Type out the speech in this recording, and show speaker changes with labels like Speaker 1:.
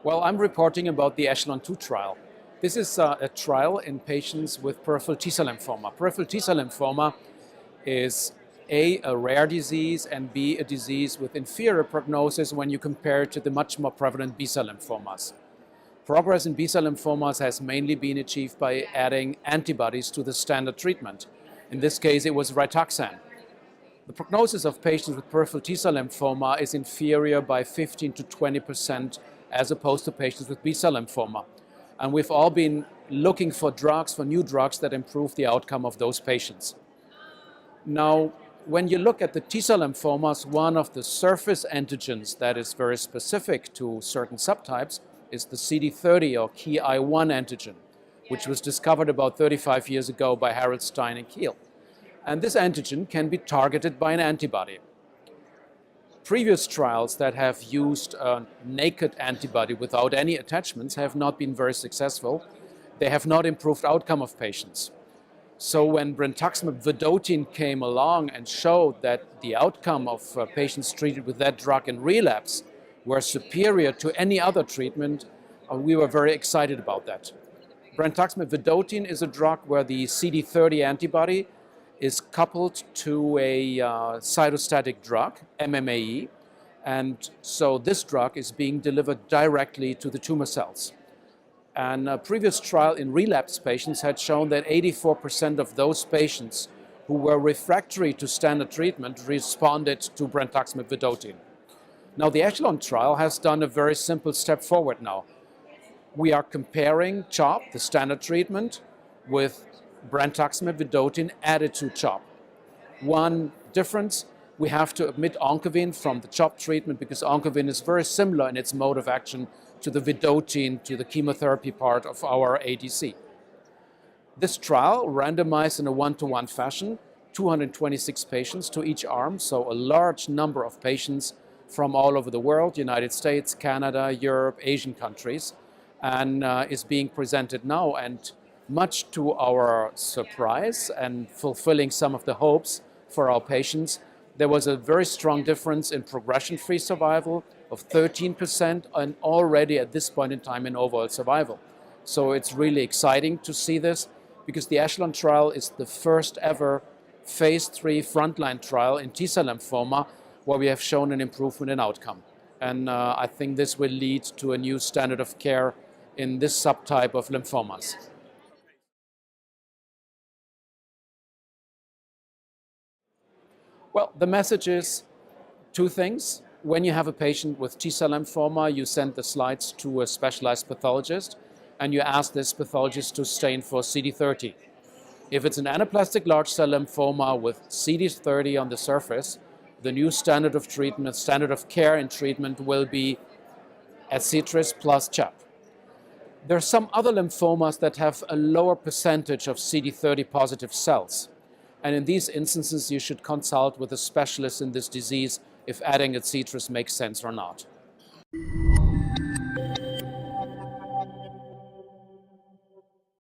Speaker 1: Well, I'm reporting about the ECHELON-2 trial. This is a trial in patients with peripheral T-cell lymphoma. Peripheral T-cell lymphoma is A, a rare disease, and B, a disease with inferior prognosis when you compare it to the much more prevalent B-cell lymphomas. Progress in B-cell lymphomas has mainly been achieved by adding antibodies to the standard treatment. In this case, it was Rituxan. The prognosis of patients with peripheral T-cell lymphoma is inferior by 15 to 20% as opposed to patients with B-cell lymphoma. And we've all been looking for drugs, for new drugs that improve the outcome of those patients. Now, when you look at the T-cell lymphomas, one of the surface antigens that is very specific to certain subtypes is the CD30 or key I1 antigen, which was discovered about 35 years ago by Harold Stein and Kiel. And this antigen can be targeted by an antibody. Previous trials that have used a naked antibody without any attachments have not been very successful. They have not improved outcome of patients. So when rentuximab vedotin came along and showed that the outcome of patients treated with that drug in relapse were superior to any other treatment, we were very excited about that. Rentuximab vedotin is a drug where the CD30 antibody is coupled to a cytostatic drug, MMAE, and so this drug is being delivered directly to the tumor cells. And a previous trial in relapse patients had shown that 84% of those patients who were refractory to standard treatment responded to rentuximab vedotin. Now the ECHELON trial has done a very simple step forward now. We are comparing CHOP, the standard treatment, with rentuximab vedotin added to CHOP. One difference, we have to omit oncovin from the CHOP treatment because oncovin is very similar in its mode of action to the vedotin, to the chemotherapy part of our ADC. This trial randomized in a one-to-one fashion, 226 patients to each arm, so a large number of patients from all over the world, United States, Canada, Europe, Asian countries, and is being presented now. And much to our surprise and fulfilling some of the hopes for our patients, there was a very strong difference in progression-free survival of 13% and already at this point in time in overall survival. So it's really exciting to see this because the ECHELON trial is the first ever phase 3 frontline trial in T-cell lymphoma where we have shown an improvement in outcome. And I think this will lead to a new standard of care in this subtype of lymphomas. Well, the message is two things. When you have a patient with T-cell lymphoma, you send the slides to a specialized pathologist and you ask this pathologist to stain for CD30. If it's an anaplastic large cell lymphoma with CD30 on the surface, the new standard of treatment, standard of care in treatment will be Adcetris plus CHP. There are some other lymphomas that have a lower percentage of CD30 positive cells. And in these instances, you should consult with a specialist in this disease if adding Adcetris makes sense or not.